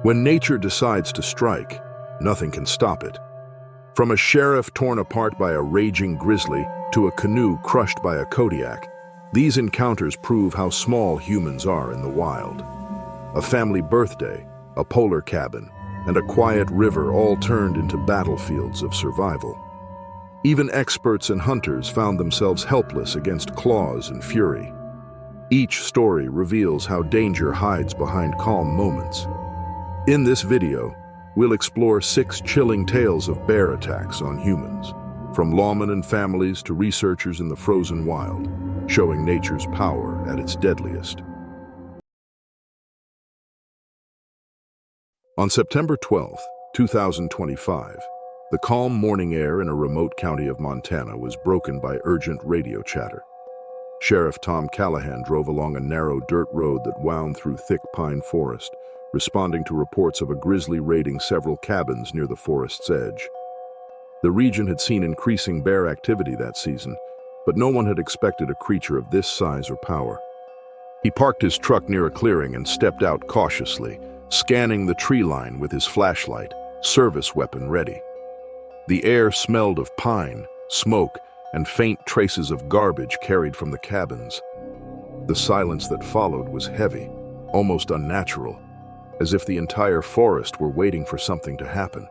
When nature decides to strike, nothing can stop it. From a sheriff torn apart by a raging grizzly to a canoe crushed by a Kodiak, these encounters prove how small humans are in the wild. A family birthday, a polar cabin, and a quiet river all turned into battlefields of survival. Even experts and hunters found themselves helpless against claws and fury. Each story reveals how danger hides behind calm moments. In this video, we'll explore 6 chilling tales of bear attacks on humans, from lawmen and families to researchers in the frozen wild, showing nature's power at its deadliest. On September 12, 2025, the calm morning air in a remote county of Montana was broken by urgent radio chatter. Sheriff Tom Callahan drove along a narrow dirt road that wound through thick pine forest, responding to reports of a grizzly raiding several cabins near the forest's edge. The region had seen increasing bear activity that season, but no one had expected a creature of this size or power. He parked his truck near a clearing and stepped out cautiously, scanning the tree line with his flashlight, service weapon ready. The air smelled of pine, smoke, and faint traces of garbage carried from the cabins. The silence that followed was heavy, almost unnatural, as if the entire forest were waiting for something to happen.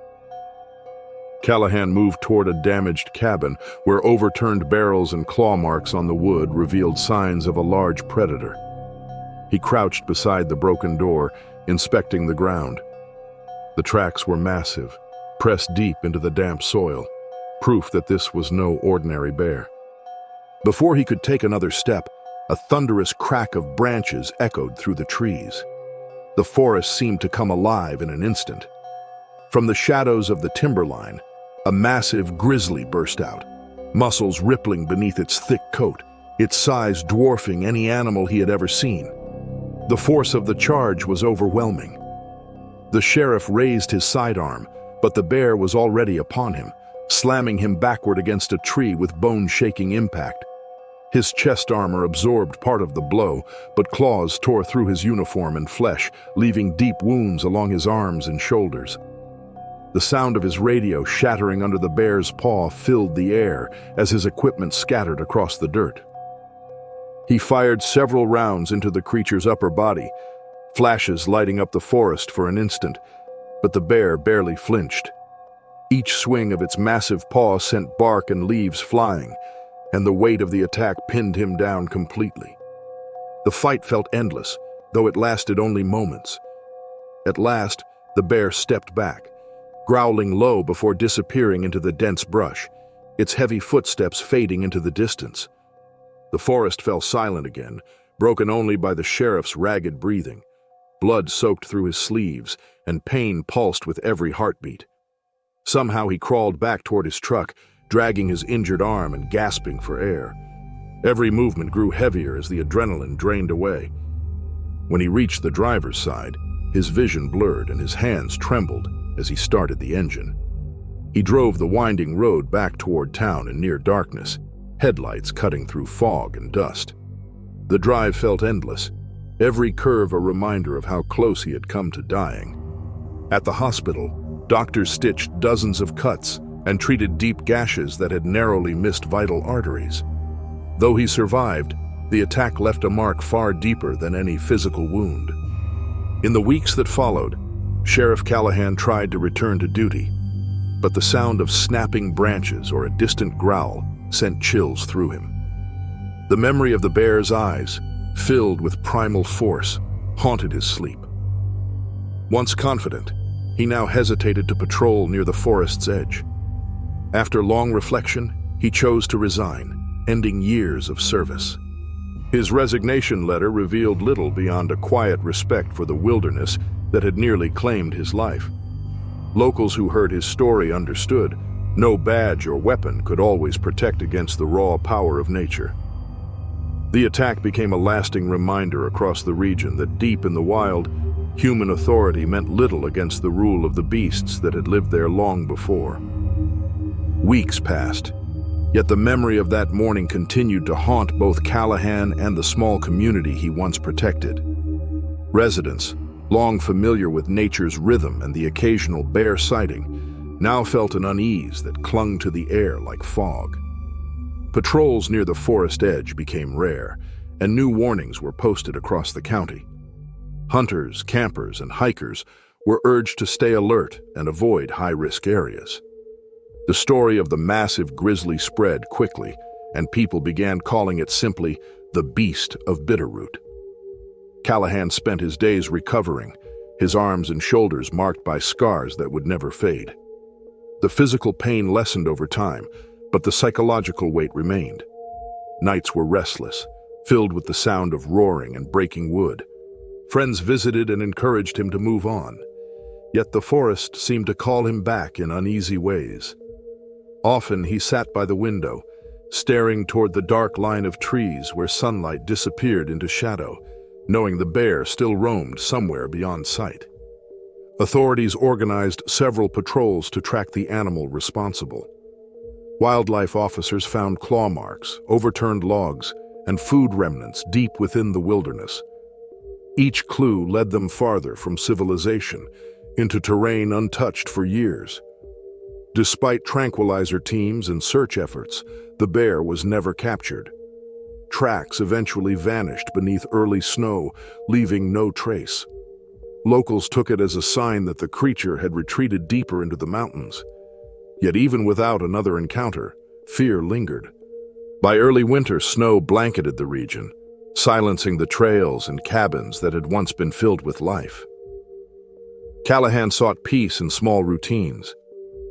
Callahan moved toward a damaged cabin where overturned barrels and claw marks on the wood revealed signs of a large predator. He crouched beside the broken door, inspecting the ground. The tracks were massive, pressed deep into the damp soil, proof that this was no ordinary bear. Before he could take another step, a thunderous crack of branches echoed through the trees. The forest seemed to come alive in an instant. From the shadows of the timberline, a massive grizzly burst out, muscles rippling beneath its thick coat, its size dwarfing any animal he had ever seen. The force of the charge was overwhelming. The sheriff raised his sidearm, but the bear was already upon him, slamming him backward against a tree with bone-shaking impact. His chest armor absorbed part of the blow, but claws tore through his uniform and flesh, leaving deep wounds along his arms and shoulders. The sound of his radio shattering under the bear's paw filled the air as his equipment scattered across the dirt. He fired several rounds into the creature's upper body, flashes lighting up the forest for an instant, but the bear barely flinched. Each swing of its massive paw sent bark and leaves flying, and the weight of the attack pinned him down completely. The fight felt endless, though it lasted only moments. At last, the bear stepped back, growling low before disappearing into the dense brush, its heavy footsteps fading into the distance. The forest fell silent again, broken only by the sheriff's ragged breathing. Blood soaked through his sleeves, and pain pulsed with every heartbeat. Somehow he crawled back toward his truck, dragging his injured arm and gasping for air. Every movement grew heavier as the adrenaline drained away. When he reached the driver's side, his vision blurred and his hands trembled as he started the engine. He drove the winding road back toward town in near darkness, headlights cutting through fog and dust. The drive felt endless, every curve a reminder of how close he had come to dying. At the hospital, doctors stitched dozens of cuts and treated deep gashes that had narrowly missed vital arteries. Though he survived, the attack left a mark far deeper than any physical wound. In the weeks that followed, Sheriff Callahan tried to return to duty, but the sound of snapping branches or a distant growl sent chills through him. The memory of the bear's eyes, filled with primal force, haunted his sleep. Once confident, he now hesitated to patrol near the forest's edge. After long reflection, he chose to resign, ending years of service. His resignation letter revealed little beyond a quiet respect for the wilderness that had nearly claimed his life. Locals who heard his story understood no badge or weapon could always protect against the raw power of nature. The attack became a lasting reminder across the region that deep in the wild, human authority meant little against the rule of the beasts that had lived there long before. Weeks passed, yet the memory of that morning continued to haunt both Callahan and the small community he once protected. Residents, long familiar with nature's rhythm and the occasional bear sighting, now felt an unease that clung to the air like fog. Patrols near the forest edge became rare, and new warnings were posted across the county. Hunters, campers, and hikers were urged to stay alert and avoid high-risk areas. The story of the massive grizzly spread quickly, and people began calling it simply the Beast of Bitterroot. Callahan spent his days recovering, his arms and shoulders marked by scars that would never fade. The physical pain lessened over time, but the psychological weight remained. Nights were restless, filled with the sound of roaring and breaking wood. Friends visited and encouraged him to move on, yet the forest seemed to call him back in uneasy ways. Often he sat by the window, staring toward the dark line of trees where sunlight disappeared into shadow, knowing the bear still roamed somewhere beyond sight. Authorities organized several patrols to track the animal responsible. Wildlife officers found claw marks, overturned logs, and food remnants deep within the wilderness. Each clue led them farther from civilization, into terrain untouched for years. Despite tranquilizer teams and search efforts, the bear was never captured. Tracks eventually vanished beneath early snow, leaving no trace. Locals took it as a sign that the creature had retreated deeper into the mountains. Yet even without another encounter, fear lingered. By early winter, snow blanketed the region, silencing the trails and cabins that had once been filled with life. Callahan sought peace in small routines,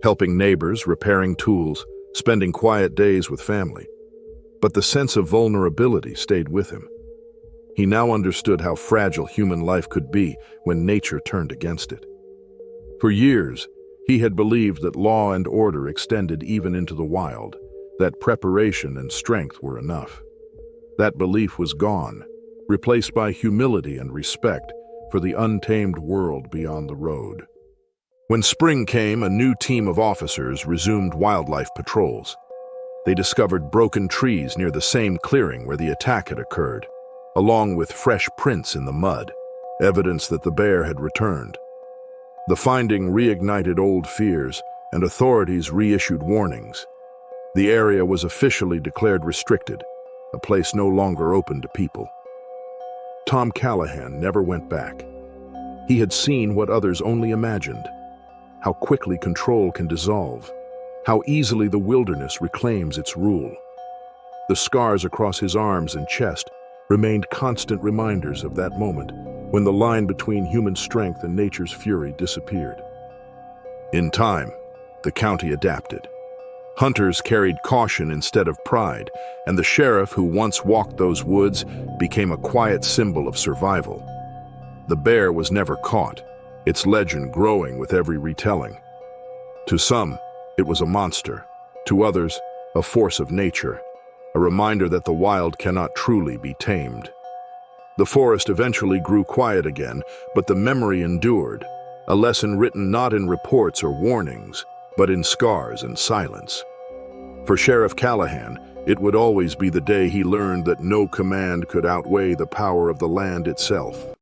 helping neighbors, repairing tools, spending quiet days with family. But the sense of vulnerability stayed with him. He now understood how fragile human life could be when nature turned against it. For years, he had believed that law and order extended even into the wild, that preparation and strength were enough. That belief was gone, replaced by humility and respect for the untamed world beyond the road. When spring came, a new team of officers resumed wildlife patrols. They discovered broken trees near the same clearing where the attack had occurred, along with fresh prints in the mud, evidence that the bear had returned. The finding reignited old fears, and authorities reissued warnings. The area was officially declared restricted, a place no longer open to people. Tom Callahan never went back. He had seen what others only imagined: how quickly control can dissolve, how easily the wilderness reclaims its rule. The scars across his arms and chest remained constant reminders of that moment when the line between human strength and nature's fury disappeared. In time, the county adapted. Hunters carried caution instead of pride, and the sheriff who once walked those woods became a quiet symbol of survival. The bear was never caught, its legend growing with every retelling. To some, it was a monster. To others, a force of nature, a reminder that the wild cannot truly be tamed. The forest eventually grew quiet again, but the memory endured, a lesson written not in reports or warnings, but in scars and silence. For Sheriff Callahan, it would always be the day he learned that no command could outweigh the power of the land itself.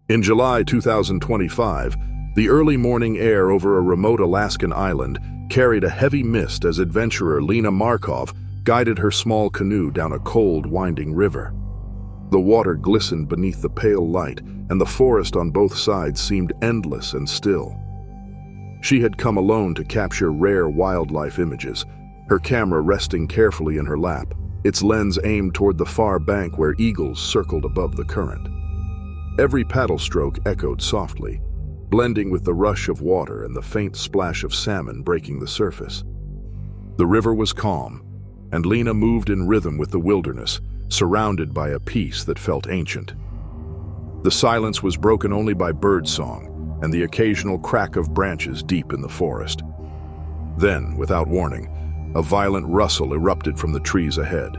In July 2025, the early morning air over a remote Alaskan island carried a heavy mist as adventurer Lena Markov guided her small canoe down a cold, winding river. The water glistened beneath the pale light, and the forest on both sides seemed endless and still. She had come alone to capture rare wildlife images, her camera resting carefully in her lap, its lens aimed toward the far bank where eagles circled above the current. Every paddle stroke echoed softly, blending with the rush of water and the faint splash of salmon breaking the surface. The river was calm, and Lena moved in rhythm with the wilderness, surrounded by a peace that felt ancient. The silence was broken only by birdsong and the occasional crack of branches deep in the forest. Then, without warning, a violent rustle erupted from the trees ahead.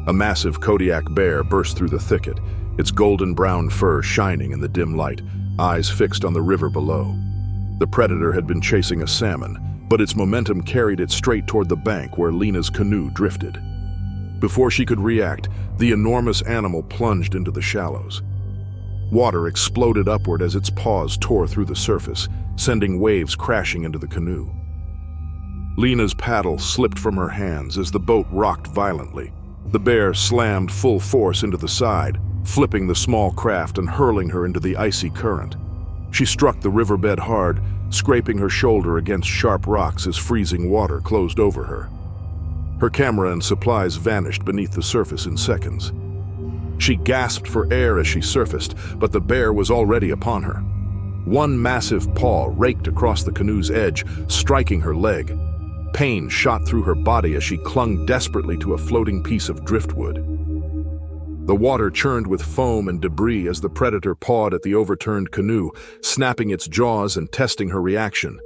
A massive Kodiak bear burst through the thicket, its golden-brown fur shining in the dim light, eyes fixed on the river below. The predator had been chasing a salmon, but its momentum carried it straight toward the bank where Lena's canoe drifted. Before she could react, the enormous animal plunged into the shallows. Water exploded upward as its paws tore through the surface, sending waves crashing into the canoe. Lena's paddle slipped from her hands as the boat rocked violently. The bear slammed full force into the side, flipping the small craft and hurling her into the icy current. She struck the riverbed hard, scraping her shoulder against sharp rocks as freezing water closed over her. Her camera and supplies vanished beneath the surface in seconds. She gasped for air as she surfaced, but the bear was already upon her. One massive paw raked across the canoe's edge, striking her leg. Pain shot through her body as she clung desperately to a floating piece of driftwood. The water churned with foam and debris as the predator pawed at the overturned canoe, snapping its jaws and testing her reaction.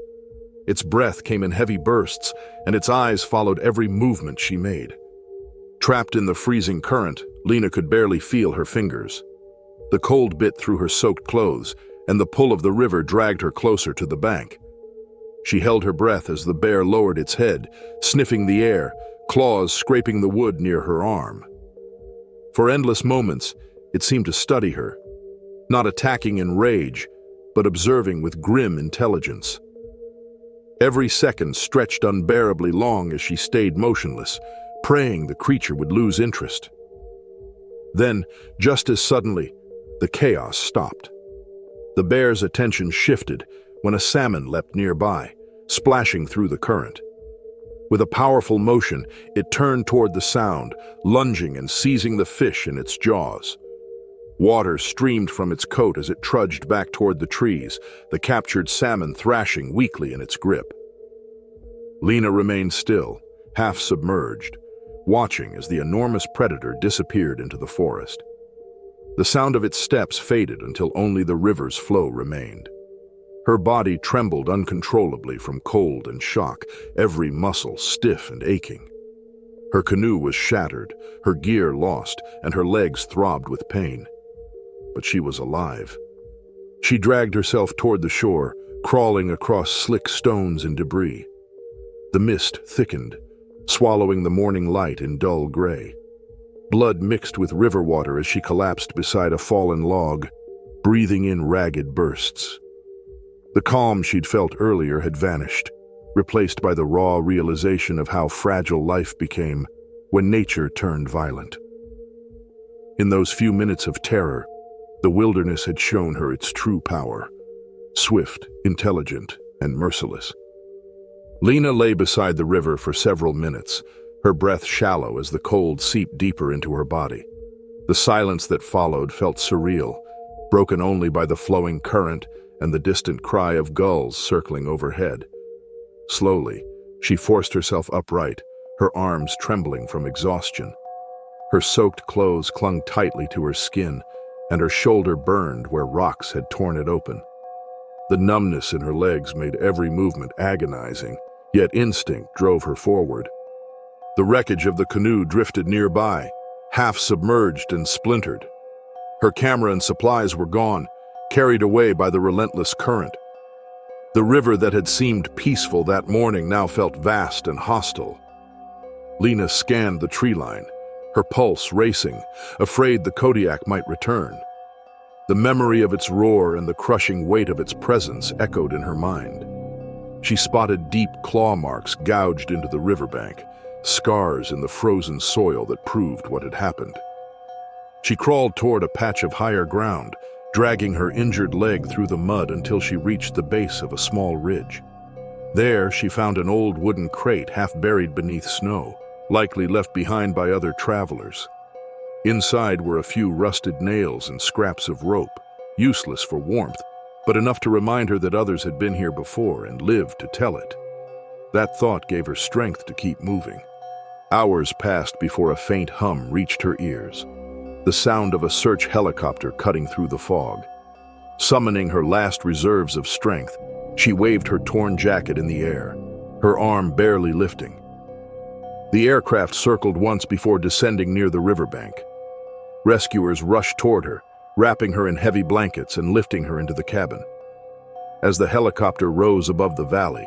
Its breath came in heavy bursts, and its eyes followed every movement she made. Trapped in the freezing current, Lena could barely feel her fingers. The cold bit through her soaked clothes, and the pull of the river dragged her closer to the bank. She held her breath as the bear lowered its head, sniffing the air, claws scraping the wood near her arm. For endless moments, it seemed to study her, not attacking in rage, but observing with grim intelligence. Every second stretched unbearably long as she stayed motionless, praying the creature would lose interest. Then, just as suddenly, the chaos stopped. The bear's attention shifted when a salmon leapt nearby, splashing through the current. With a powerful motion, it turned toward the sound, lunging and seizing the fish in its jaws. Water streamed from its coat as it trudged back toward the trees, the captured salmon thrashing weakly in its grip. Lena remained still, half submerged, watching as the enormous predator disappeared into the forest. The sound of its steps faded until only the river's flow remained. Her body trembled uncontrollably from cold and shock, every muscle stiff and aching. Her canoe was shattered, her gear lost, and her legs throbbed with pain. But she was alive. She dragged herself toward the shore, crawling across slick stones and debris. The mist thickened, swallowing the morning light in dull gray. Blood mixed with river water as she collapsed beside a fallen log, breathing in ragged bursts. The calm she'd felt earlier had vanished, replaced by the raw realization of how fragile life became when nature turned violent. In those few minutes of terror, the wilderness had shown her its true power, swift, intelligent, and merciless. Lena lay beside the river for several minutes, her breath shallow as the cold seeped deeper into her body. The silence that followed felt surreal, broken only by the flowing current and the distant cry of gulls circling overhead. Slowly, she forced herself upright, her arms trembling from exhaustion. Her soaked clothes clung tightly to her skin, and her shoulder burned where rocks had torn it open. The numbness in her legs made every movement agonizing, yet instinct drove her forward. The wreckage of the canoe drifted nearby, half submerged and splintered. Her camera and supplies were gone, carried away by the relentless current. The river that had seemed peaceful that morning now felt vast and hostile. Lena scanned the tree line, her pulse racing, afraid the Kodiak might return. The memory of its roar and the crushing weight of its presence echoed in her mind. She spotted deep claw marks gouged into the riverbank, scars in the frozen soil that proved what had happened. She crawled toward a patch of higher ground, dragging her injured leg through the mud until she reached the base of a small ridge. There, she found an old wooden crate half buried beneath snow, likely left behind by other travelers. Inside were a few rusted nails and scraps of rope, useless for warmth, but enough to remind her that others had been here before and lived to tell it. That thought gave her strength to keep moving. Hours passed before a faint hum reached her ears, the sound of a search helicopter cutting through the fog. Summoning her last reserves of strength, she waved her torn jacket in the air, her arm barely lifting. The aircraft circled once before descending near the riverbank. Rescuers rushed toward her, wrapping her in heavy blankets and lifting her into the cabin. As the helicopter rose above the valley,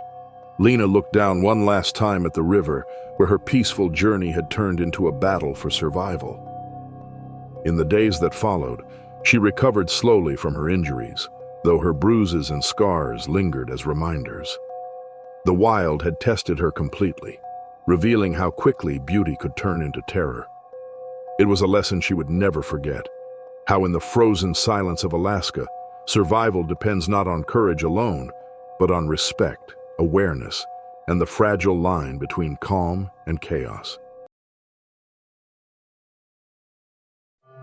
Lena looked down one last time at the river, where her peaceful journey had turned into a battle for survival. In the days that followed, she recovered slowly from her injuries, though her bruises and scars lingered as reminders. The wild had tested her completely, revealing how quickly beauty could turn into terror. It was a lesson she would never forget, how in the frozen silence of Alaska, survival depends not on courage alone, but on respect, awareness, and the fragile line between calm and chaos.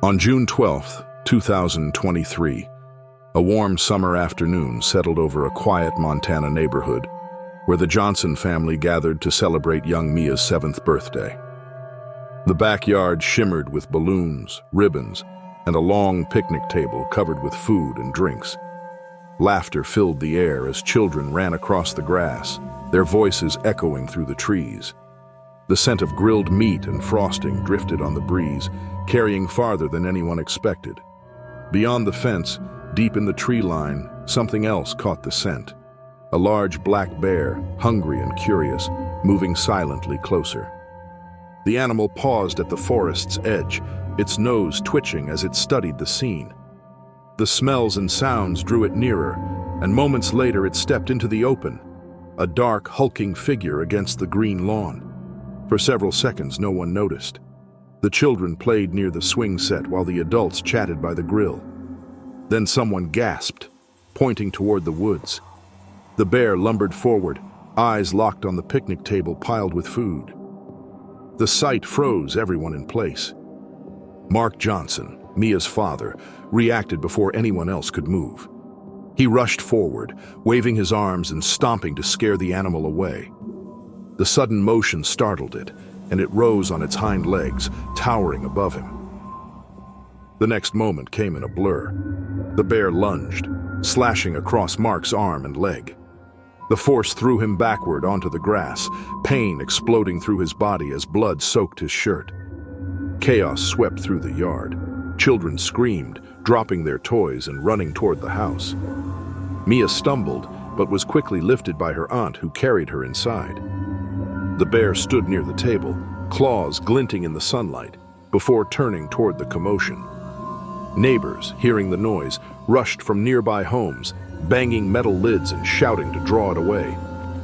On June 12, 2023, a warm summer afternoon settled over a quiet Montana neighborhood where the Johnson family gathered to celebrate young Mia's 7th birthday. The backyard shimmered with balloons, ribbons, and a long picnic table covered with food and drinks. Laughter filled the air as children ran across the grass, their voices echoing through the trees. The scent of grilled meat and frosting drifted on the breeze, carrying farther than anyone expected. Beyond the fence, deep in the tree line, something else caught the scent. A large black bear, hungry and curious, moving silently closer. The animal paused at the forest's edge, its nose twitching as it studied the scene. The smells and sounds drew it nearer, and moments later it stepped into the open, a dark, hulking figure against the green lawn. For several seconds, no one noticed. The children played near the swing set while the adults chatted by the grill. Then someone gasped, pointing toward the woods. The bear lumbered forward, eyes locked on the picnic table piled with food. The sight froze everyone in place. Mark Johnson, Mia's father, reacted before anyone else could move. He rushed forward, waving his arms and stomping to scare the animal away. The sudden motion startled it, and it rose on its hind legs, towering above him. The next moment came in a blur. The bear lunged, slashing across Mark's arm and leg. The force threw him backward onto the grass, pain exploding through his body as blood soaked his shirt. Chaos swept through the yard. Children screamed, dropping their toys and running toward the house. Mia stumbled, but was quickly lifted by her aunt, who carried her inside. The bear stood near the table, claws glinting in the sunlight, before turning toward the commotion. Neighbors, hearing the noise, rushed from nearby homes, banging metal lids and shouting to draw it away.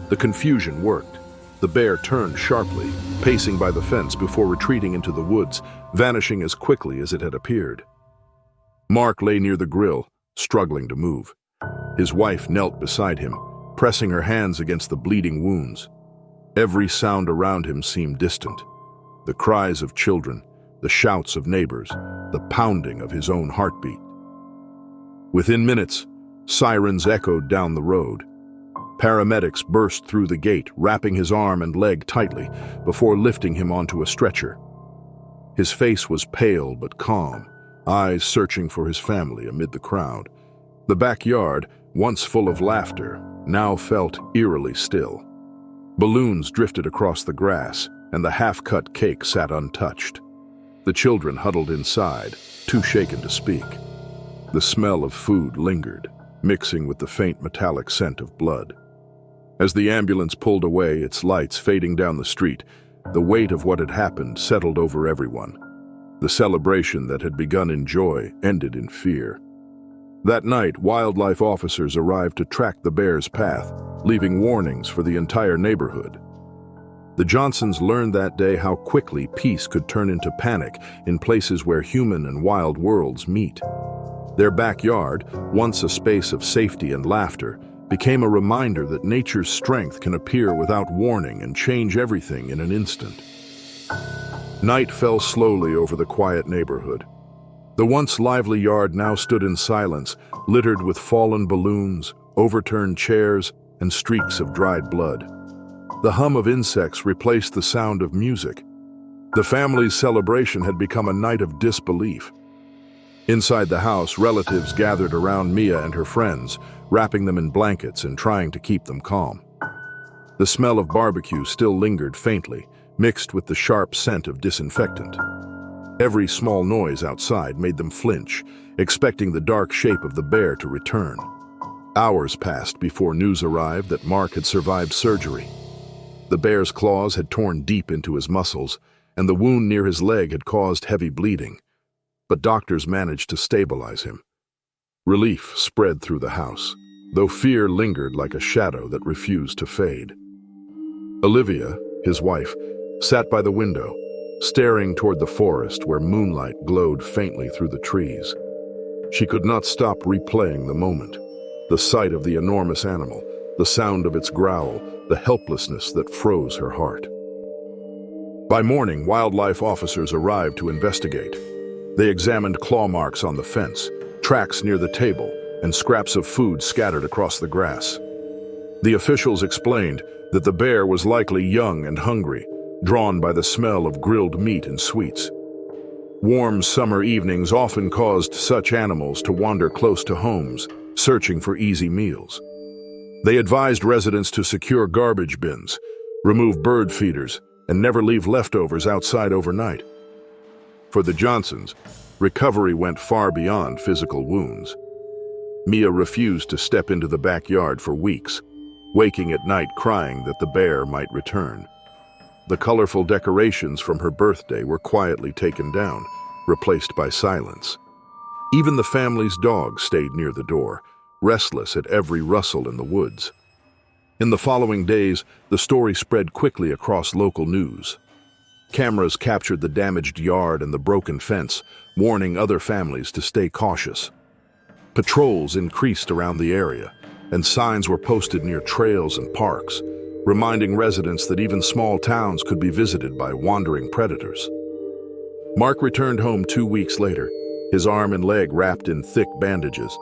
The confusion worked. The bear turned sharply, pacing by the fence before retreating into the woods, vanishing as quickly as it had appeared. Mark lay near the grill, struggling to move. His wife knelt beside him, pressing her hands against the bleeding wounds. Every sound around him seemed distant. The cries of children, the shouts of neighbors, the pounding of his own heartbeat. Within minutes, sirens echoed down the road. Paramedics burst through the gate, wrapping his arm and leg tightly before lifting him onto a stretcher. His face was pale but calm, eyes searching for his family amid the crowd. The backyard, once full of laughter, now felt eerily still. Balloons drifted across the grass, and the half-cut cake sat untouched. The children huddled inside, too shaken to speak. The smell of food lingered, mixing with the faint metallic scent of blood. As the ambulance pulled away, its lights fading down the street, the weight of what had happened settled over everyone. The celebration that had begun in joy ended in fear. That night, wildlife officers arrived to track the bear's path, leaving warnings for the entire neighborhood. The Johnsons learned that day how quickly peace could turn into panic in places where human and wild worlds meet. Their backyard, once a space of safety and laughter, became a reminder that nature's strength can appear without warning and change everything in an instant. Night fell slowly over the quiet neighborhood. The once lively yard now stood in silence, littered with fallen balloons, overturned chairs, and streaks of dried blood. The hum of insects replaced the sound of music. The family's celebration had become a night of disbelief. Inside the house, relatives gathered around Mia and her friends, wrapping them in blankets and trying to keep them calm. The smell of barbecue still lingered faintly, mixed with the sharp scent of disinfectant. Every small noise outside made them flinch, expecting the dark shape of the bear to return. Hours passed before news arrived that Mark had survived surgery. The bear's claws had torn deep into his muscles, and the wound near his leg had caused heavy bleeding, but doctors managed to stabilize him. Relief spread through the house, though fear lingered like a shadow that refused to fade. Olivia, his wife, sat by the window, staring toward the forest where moonlight glowed faintly through the trees. She could not stop replaying the moment. The sight of the enormous animal, the sound of its growl, the helplessness that froze her heart. By morning, wildlife officers arrived to investigate. They examined claw marks on the fence, tracks near the table, and scraps of food scattered across the grass. The officials explained that the bear was likely young and hungry, drawn by the smell of grilled meat and sweets. Warm summer evenings often caused such animals to wander close to homes, searching for easy meals. They advised residents to secure garbage bins, remove bird feeders, and never leave leftovers outside overnight. For the Johnsons, recovery went far beyond physical wounds. Mia refused to step into the backyard for weeks, waking at night crying that the bear might return. The colorful decorations from her birthday were quietly taken down, replaced by silence. Even the family's dog stayed near the door, restless at every rustle in the woods. In the following days, the story spread quickly across local news. Cameras captured the damaged yard and the broken fence, warning other families to stay cautious. Patrols increased around the area, and signs were posted near trails and parks, reminding residents that even small towns could be visited by wandering predators. Mark returned home 2 weeks later, his arm and leg wrapped in thick bandages.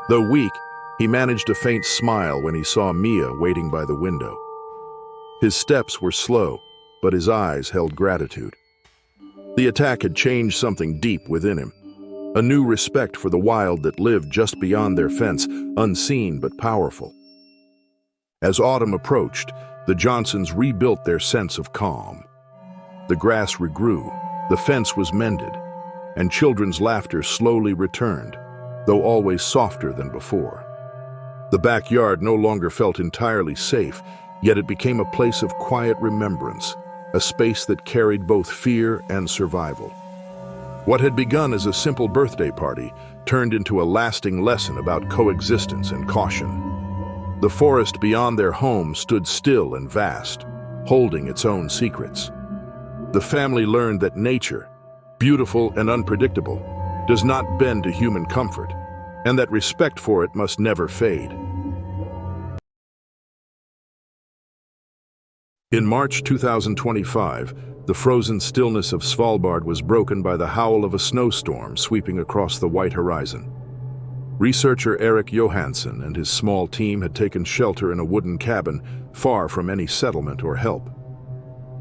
Though weak, he managed a faint smile when he saw Mia waiting by the window. His steps were slow, but his eyes held gratitude. The attack had changed something deep within him, a new respect for the wild that lived just beyond their fence, unseen but powerful. As autumn approached, the Johnsons rebuilt their sense of calm. The grass regrew, the fence was mended, and children's laughter slowly returned, though always softer than before. The backyard no longer felt entirely safe, yet it became a place of quiet remembrance, a space that carried both fear and survival. What had begun as a simple birthday party turned into a lasting lesson about coexistence and caution. The forest beyond their home stood still and vast, holding its own secrets. The family learned that nature, beautiful and unpredictable, does not bend to human comfort, and that respect for it must never fade. In March 2025, the frozen stillness of Svalbard was broken by the howl of a snowstorm sweeping across the white horizon. Researcher Eric Johansson and his small team had taken shelter in a wooden cabin far from any settlement or help.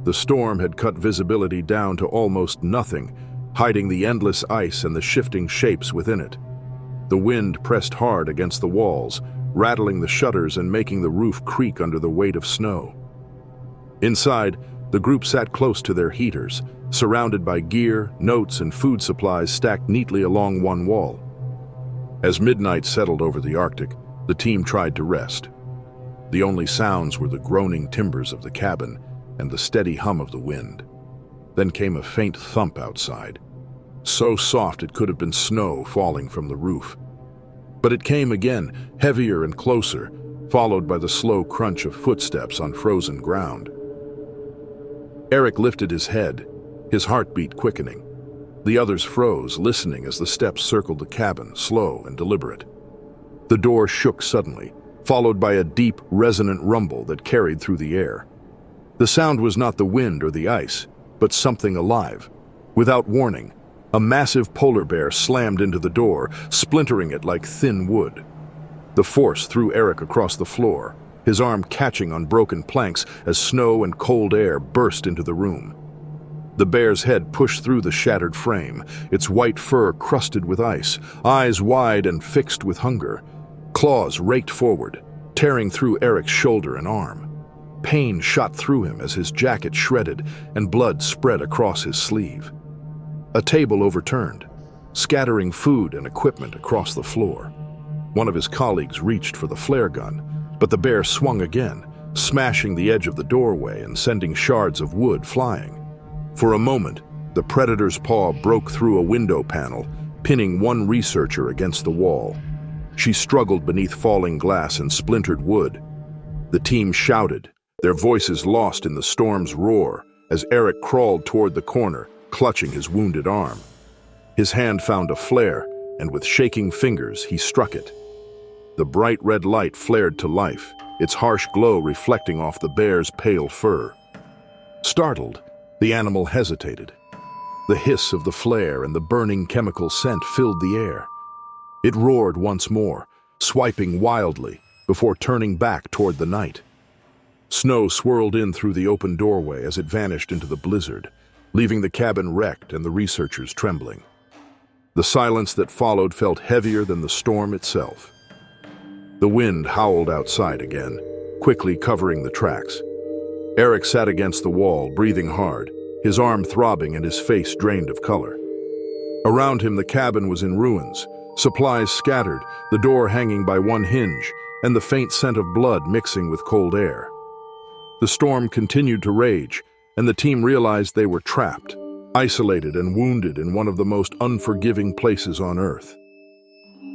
The storm had cut visibility down to almost nothing, hiding the endless ice and the shifting shapes within it. The wind pressed hard against the walls, rattling the shutters and making the roof creak under the weight of snow. Inside, the group sat close to their heaters, surrounded by gear, notes, and food supplies stacked neatly along one wall. As midnight settled over the Arctic, the team tried to rest. The only sounds were the groaning timbers of the cabin and the steady hum of the wind. Then came a faint thump outside, so soft it could have been snow falling from the roof. But it came again, heavier and closer, followed by the slow crunch of footsteps on frozen ground. Eric lifted his head, his heartbeat quickening. The others froze, listening as the steps circled the cabin, slow and deliberate. The door shook suddenly, followed by a deep, resonant rumble that carried through the air. The sound was not the wind or the ice, but something alive. Without warning, a massive polar bear slammed into the door, splintering it like thin wood. The force threw Eric across the floor, his arm catching on broken planks as snow and cold air burst into the room. The bear's head pushed through the shattered frame, its white fur crusted with ice, eyes wide and fixed with hunger. Claws raked forward, tearing through Eric's shoulder and arm. Pain shot through him as his jacket shredded and blood spread across his sleeve. A table overturned, scattering food and equipment across the floor. One of his colleagues reached for the flare gun, but the bear swung again, smashing the edge of the doorway and sending shards of wood flying. For a moment, the predator's paw broke through a window panel, pinning one researcher against the wall. She struggled beneath falling glass and splintered wood. The team shouted, their voices lost in the storm's roar, as Eric crawled toward the corner, clutching his wounded arm. His hand found a flare, and with shaking fingers, he struck it. The bright red light flared to life, its harsh glow reflecting off the bear's pale fur. Startled, the animal hesitated. The hiss of the flare and the burning chemical scent filled the air. It roared once more, swiping wildly, before turning back toward the night. Snow swirled in through the open doorway as it vanished into the blizzard, leaving the cabin wrecked and the researchers trembling. The silence that followed felt heavier than the storm itself. The wind howled outside again, quickly covering the tracks. Eric sat against the wall, breathing hard, his arm throbbing and his face drained of color. Around him, the cabin was in ruins, supplies scattered, the door hanging by one hinge, and the faint scent of blood mixing with cold air. The storm continued to rage, and the team realized they were trapped, isolated and wounded in one of the most unforgiving places on Earth.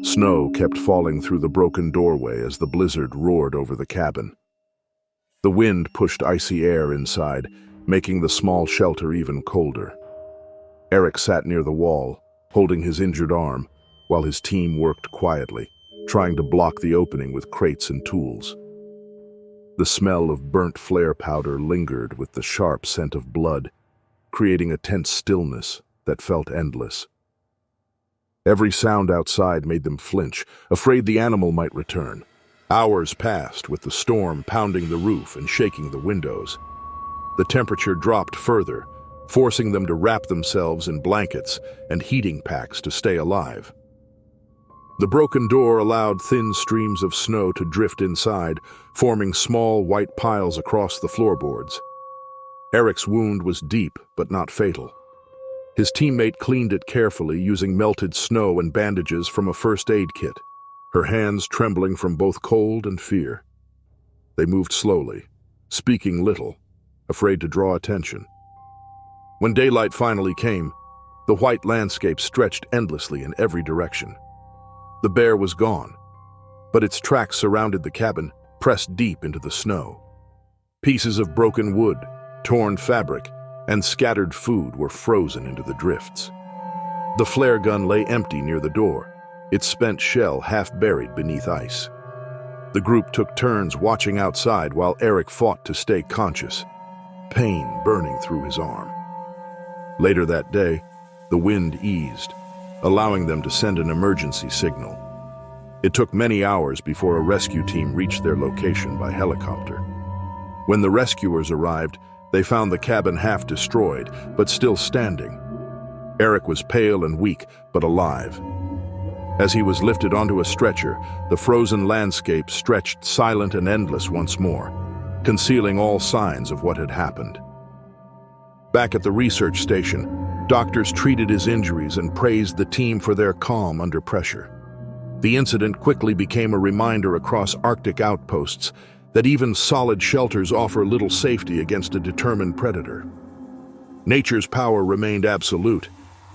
Snow kept falling through the broken doorway as the blizzard roared over the cabin. The wind pushed icy air inside, making the small shelter even colder. Eric sat near the wall, holding his injured arm, while his team worked quietly, trying to block the opening with crates and tools. The smell of burnt flare powder lingered with the sharp scent of blood, creating a tense stillness that felt endless. Every sound outside made them flinch, afraid the animal might return. Hours passed with the storm pounding the roof and shaking the windows. The temperature dropped further, forcing them to wrap themselves in blankets and heating packs to stay alive. The broken door allowed thin streams of snow to drift inside, forming small white piles across the floorboards. Eric's wound was deep but not fatal. His teammate cleaned it carefully using melted snow and bandages from a first aid kit, her hands trembling from both cold and fear. They moved slowly, speaking little, afraid to draw attention. When daylight finally came, the white landscape stretched endlessly in every direction. The bear was gone, but its tracks surrounded the cabin, pressed deep into the snow. Pieces of broken wood, torn fabric, and scattered food were frozen into the drifts. The flare gun lay empty near the door, its spent shell half buried beneath ice. The group took turns watching outside while Eric fought to stay conscious, pain burning through his arm. Later that day, the wind eased, allowing them to send an emergency signal. It took many hours before a rescue team reached their location by helicopter. When the rescuers arrived, they found the cabin half destroyed, but still standing. Eric was pale and weak, but alive. As he was lifted onto a stretcher, the frozen landscape stretched silent and endless once more, concealing all signs of what had happened. Back at the research station, doctors treated his injuries and praised the team for their calm under pressure. The incident quickly became a reminder across Arctic outposts that even solid shelters offer little safety against a determined predator. Nature's power remained absolute,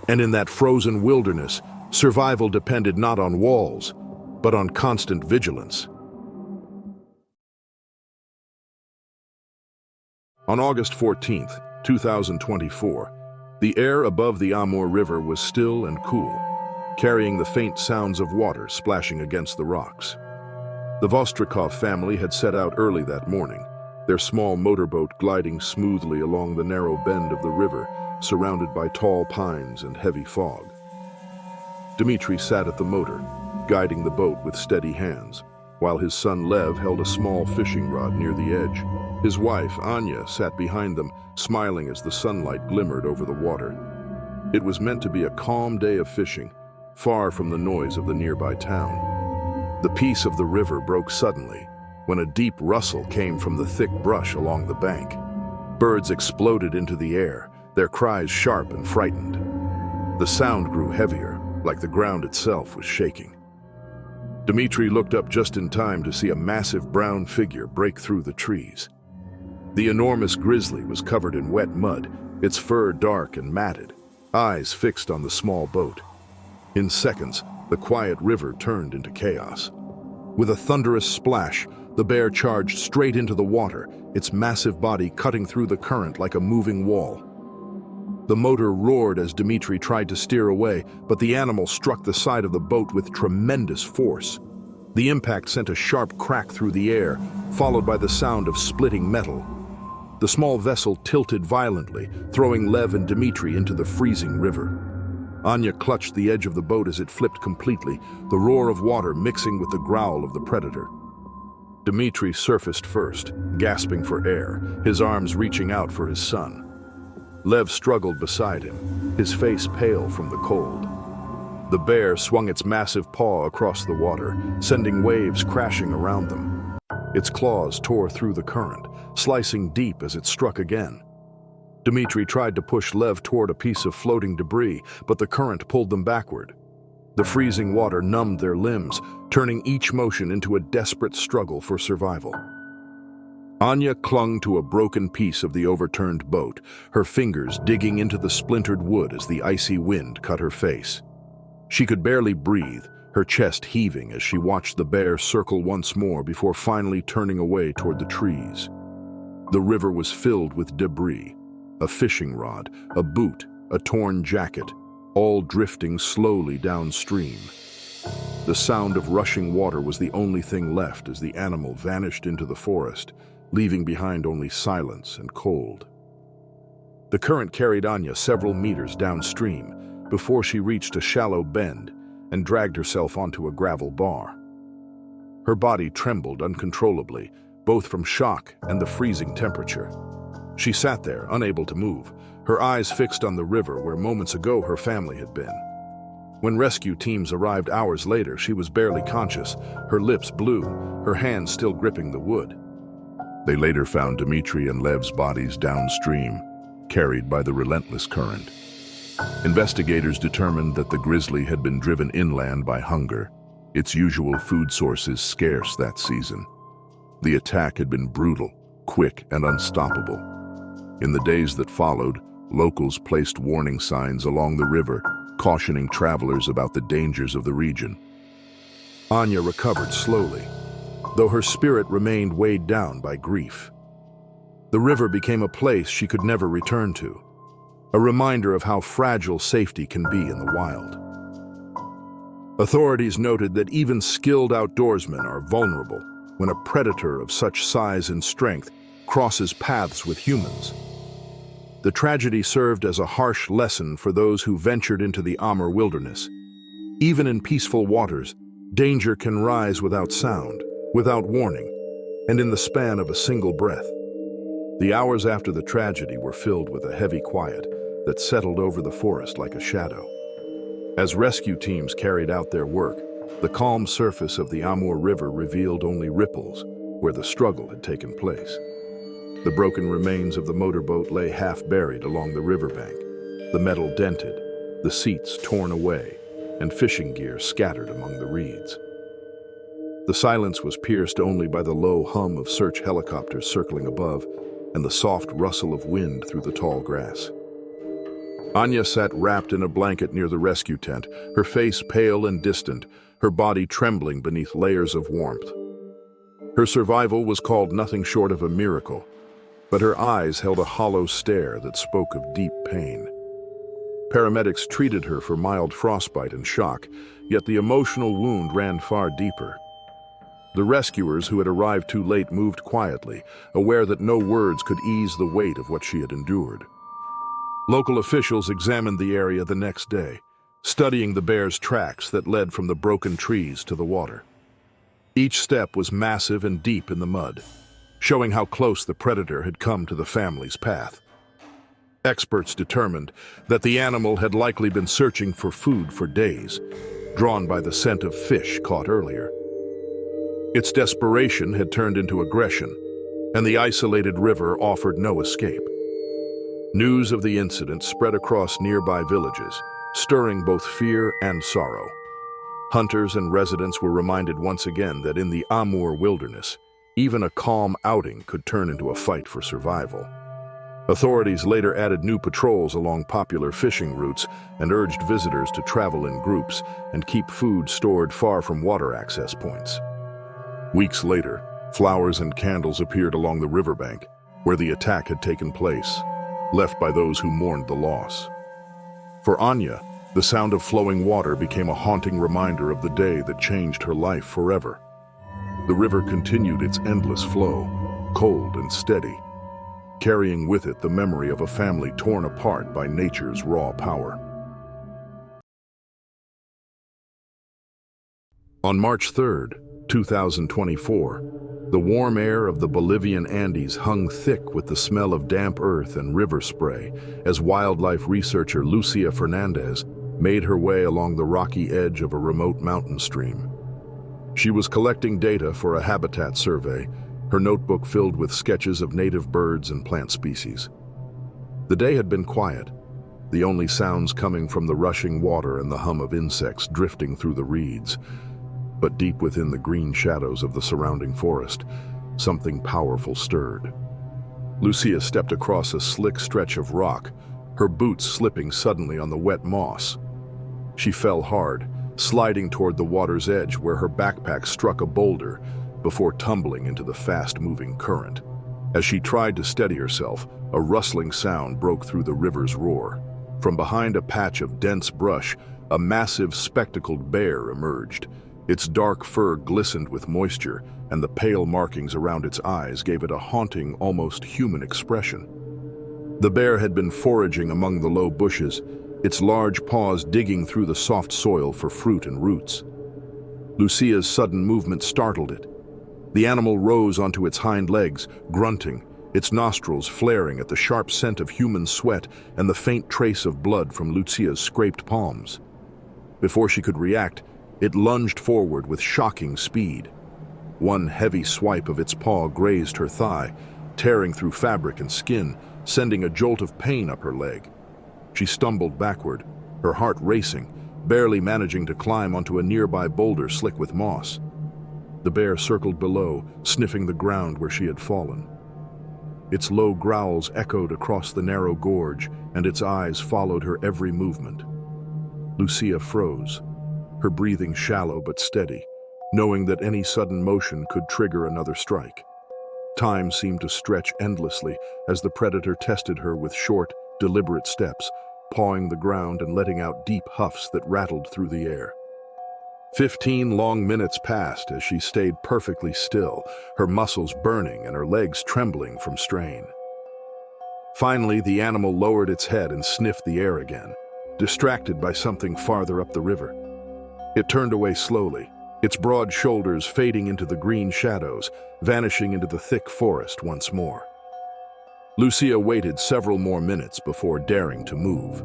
and in that frozen wilderness, survival depended not on walls, but on constant vigilance. On August 14th, 2024, the air above the Amur River was still and cool, carrying the faint sounds of water splashing against the rocks. The Vostrikov family had set out early that morning, their small motorboat gliding smoothly along the narrow bend of the river, surrounded by tall pines and heavy fog. Dmitri sat at the motor, guiding the boat with steady hands, while his son Lev held a small fishing rod near the edge. His wife, Anya, sat behind them, smiling as the sunlight glimmered over the water. It was meant to be a calm day of fishing, far from the noise of the nearby town. The peace of the river broke suddenly, when a deep rustle came from the thick brush along the bank. Birds exploded into the air, their cries sharp and frightened. The sound grew heavier, like the ground itself was shaking. Dmitri looked up just in time to see a massive brown figure break through the trees. The enormous grizzly was covered in wet mud, its fur dark and matted, eyes fixed on the small boat. In seconds, the quiet river turned into chaos. With a thunderous splash, the bear charged straight into the water, its massive body cutting through the current like a moving wall. The motor roared as Dmitri tried to steer away, but the animal struck the side of the boat with tremendous force. The impact sent a sharp crack through the air, followed by the sound of splitting metal. The small vessel tilted violently, throwing Lev and Dmitri into the freezing river. Anya clutched the edge of the boat as it flipped completely, the roar of water mixing with the growl of the predator. Dmitri surfaced first, gasping for air, his arms reaching out for his son. Lev struggled beside him, his face pale from the cold. The bear swung its massive paw across the water, sending waves crashing around them. Its claws tore through the current, slicing deep as it struck again. Dmitri tried to push Lev toward a piece of floating debris, but the current pulled them backward. The freezing water numbed their limbs, turning each motion into a desperate struggle for survival. Anya clung to a broken piece of the overturned boat, her fingers digging into the splintered wood as the icy wind cut her face. She could barely breathe, her chest heaving as she watched the bear circle once more before finally turning away toward the trees. The river was filled with debris, a fishing rod, a boot, a torn jacket, all drifting slowly downstream. The sound of rushing water was the only thing left as the animal vanished into the forest, leaving behind only silence and cold. The current carried Anya several meters downstream before she reached a shallow bend and dragged herself onto a gravel bar. Her body trembled uncontrollably, both from shock and the freezing temperature. She sat there, unable to move, her eyes fixed on the river where moments ago her family had been. When rescue teams arrived hours later, she was barely conscious, her lips blue, her hands still gripping the wood. They later found Dmitri and Lev's bodies downstream, carried by the relentless current. Investigators determined that the grizzly had been driven inland by hunger, its usual food sources scarce that season. The attack had been brutal, quick, and unstoppable. In the days that followed, locals placed warning signs along the river, cautioning travelers about the dangers of the region. Anya recovered slowly, though her spirit remained weighed down by grief. The river became a place she could never return to, a reminder of how fragile safety can be in the wild. Authorities noted that even skilled outdoorsmen are vulnerable when a predator of such size and strength crosses paths with humans. The tragedy served as a harsh lesson for those who ventured into the Amur wilderness. Even in peaceful waters, danger can rise without sound, without warning, and in the span of a single breath. The hours after the tragedy were filled with a heavy quiet that settled over the forest like a shadow. As rescue teams carried out their work, the calm surface of the Amur River revealed only ripples where the struggle had taken place. The broken remains of the motorboat lay half-buried along the riverbank, the metal dented, the seats torn away, and fishing gear scattered among the reeds. The silence was pierced only by the low hum of search helicopters circling above and the soft rustle of wind through the tall grass. Anya sat wrapped in a blanket near the rescue tent, her face pale and distant, her body trembling beneath layers of warmth. Her survival was called nothing short of a miracle, but her eyes held a hollow stare that spoke of deep pain. Paramedics treated her for mild frostbite and shock, yet the emotional wound ran far deeper. The rescuers who had arrived too late moved quietly, aware that no words could ease the weight of what she had endured. Local officials examined the area the next day, studying the bear's tracks that led from the broken trees to the water. Each step was massive and deep in the mud, showing how close the predator had come to the family's path. Experts determined that the animal had likely been searching for food for days, drawn by the scent of fish caught earlier. Its desperation had turned into aggression, and the isolated river offered no escape. News of the incident spread across nearby villages, stirring both fear and sorrow. Hunters and residents were reminded once again that in the Amur wilderness, even a calm outing could turn into a fight for survival. Authorities later added new patrols along popular fishing routes and urged visitors to travel in groups and keep food stored far from water access points. Weeks later, flowers and candles appeared along the riverbank where the attack had taken place, left by those who mourned the loss. For Anya, the sound of flowing water became a haunting reminder of the day that changed her life forever. The river continued its endless flow, cold and steady, carrying with it the memory of a family torn apart by nature's raw power. On March 3rd, 2024, the warm air of the Bolivian Andes hung thick with the smell of damp earth and river spray as wildlife researcher Lucia Fernandez made her way along the rocky edge of a remote mountain stream. She was collecting data for a habitat survey, her notebook filled with sketches of native birds and plant species. The day had been quiet, the only sounds coming from the rushing water and the hum of insects drifting through the reeds. But deep within the green shadows of the surrounding forest, something powerful stirred. Lucia stepped across a slick stretch of rock, her boots slipping suddenly on the wet moss. She fell hard, sliding toward the water's edge where her backpack struck a boulder before tumbling into the fast-moving current. As she tried to steady herself, a rustling sound broke through the river's roar. From behind a patch of dense brush, a massive spectacled bear emerged. Its dark fur glistened with moisture, and the pale markings around its eyes gave it a haunting, almost human expression. The bear had been foraging among the low bushes, its large paws digging through the soft soil for fruit and roots. Lucia's sudden movement startled it. The animal rose onto its hind legs, grunting, its nostrils flaring at the sharp scent of human sweat and the faint trace of blood from Lucia's scraped palms. Before she could react, it lunged forward with shocking speed. One heavy swipe of its paw grazed her thigh, tearing through fabric and skin, sending a jolt of pain up her leg. She stumbled backward, her heart racing, barely managing to climb onto a nearby boulder slick with moss. The bear circled below, sniffing the ground where she had fallen. Its low growls echoed across the narrow gorge, and its eyes followed her every movement. Lucia froze, her breathing shallow but steady, knowing that any sudden motion could trigger another strike. Time seemed to stretch endlessly as the predator tested her with short, deliberate steps, pawing the ground and letting out deep huffs that rattled through the air. 15 long minutes passed as she stayed perfectly still, her muscles burning and her legs trembling from strain. Finally, the animal lowered its head and sniffed the air again, distracted by something farther up the river. It turned away slowly, its broad shoulders fading into the green shadows, vanishing into the thick forest once more. Lucia waited several more minutes before daring to move.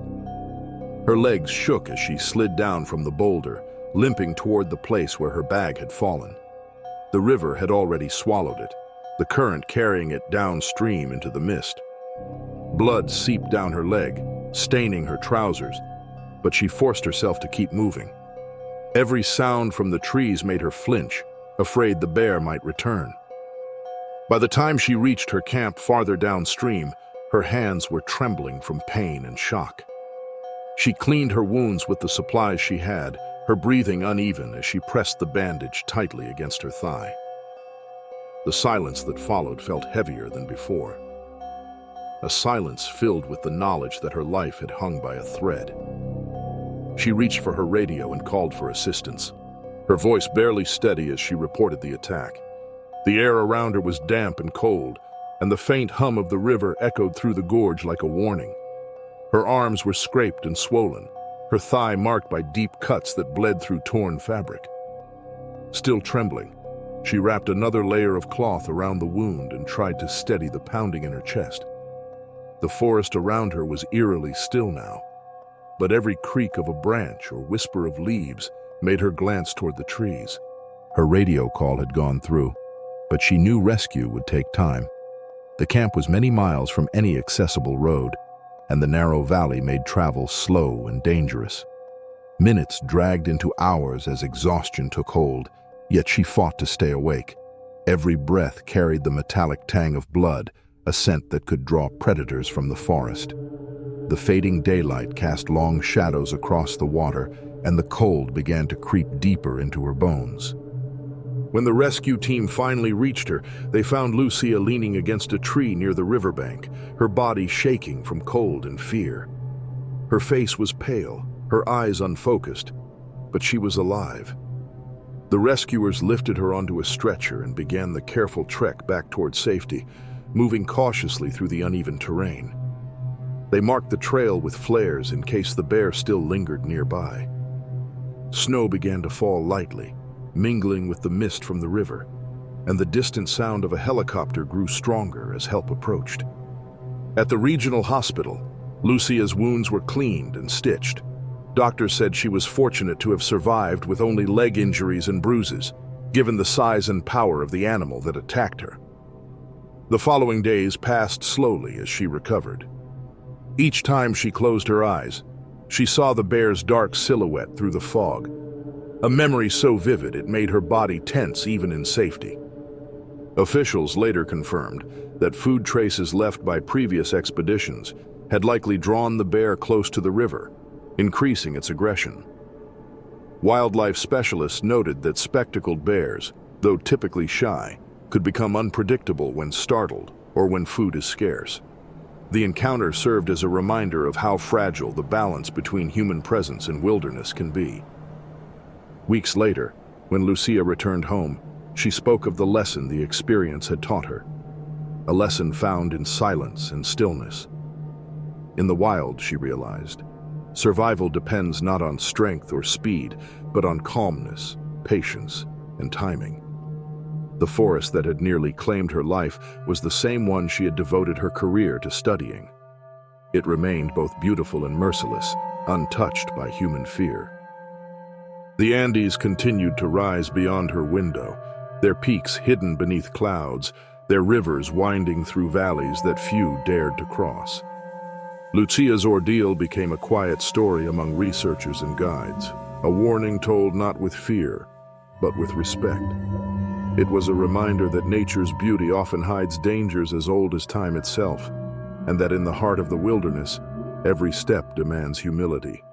Her legs shook as she slid down from the boulder, limping toward the place where her bag had fallen. The river had already swallowed it, the current carrying it downstream into the mist. Blood seeped down her leg, staining her trousers, but she forced herself to keep moving. Every sound from the trees made her flinch, afraid the bear might return. By the time she reached her camp farther downstream, her hands were trembling from pain and shock. She cleaned her wounds with the supplies she had, her breathing uneven as she pressed the bandage tightly against her thigh. The silence that followed felt heavier than before. A silence filled with the knowledge that her life had hung by a thread. She reached for her radio and called for assistance, her voice barely steady as she reported the attack. The air around her was damp and cold, and the faint hum of the river echoed through the gorge like a warning. Her arms were scraped and swollen, her thigh marked by deep cuts that bled through torn fabric. Still trembling, she wrapped another layer of cloth around the wound and tried to steady the pounding in her chest. The forest around her was eerily still now, but every creak of a branch or whisper of leaves made her glance toward the trees. Her radio call had gone through, but she knew rescue would take time. The camp was many miles from any accessible road, and the narrow valley made travel slow and dangerous. Minutes dragged into hours as exhaustion took hold, yet she fought to stay awake. Every breath carried the metallic tang of blood, a scent that could draw predators from the forest. The fading daylight cast long shadows across the water, and the cold began to creep deeper into her bones. When the rescue team finally reached her, they found Lucia leaning against a tree near the riverbank, her body shaking from cold and fear. Her face was pale, her eyes unfocused, but she was alive. The rescuers lifted her onto a stretcher and began the careful trek back toward safety, moving cautiously through the uneven terrain. They marked the trail with flares in case the bear still lingered nearby. Snow began to fall lightly, mingling with the mist from the river, and the distant sound of a helicopter grew stronger as help approached. At the regional hospital, Lucia's wounds were cleaned and stitched. Doctors said she was fortunate to have survived with only leg injuries and bruises, given the size and power of the animal that attacked her. The following days passed slowly as she recovered. Each time she closed her eyes, she saw the bear's dark silhouette through the fog, a memory so vivid it made her body tense even in safety. Officials later confirmed that food traces left by previous expeditions had likely drawn the bear close to the river, increasing its aggression. Wildlife specialists noted that spectacled bears, though typically shy, could become unpredictable when startled or when food is scarce. The encounter served as a reminder of how fragile the balance between human presence and wilderness can be. Weeks later, when Lucia returned home, she spoke of the lesson the experience had taught her, a lesson found in silence and stillness. In the wild, she realized, survival depends not on strength or speed, but on calmness, patience, and timing. The forest that had nearly claimed her life was the same one she had devoted her career to studying. It remained both beautiful and merciless, untouched by human fear. The Andes continued to rise beyond her window, their peaks hidden beneath clouds, their rivers winding through valleys that few dared to cross. Lucia's ordeal became a quiet story among researchers and guides, a warning told not with fear, but with respect. It was a reminder that nature's beauty often hides dangers as old as time itself, and that in the heart of the wilderness, every step demands humility.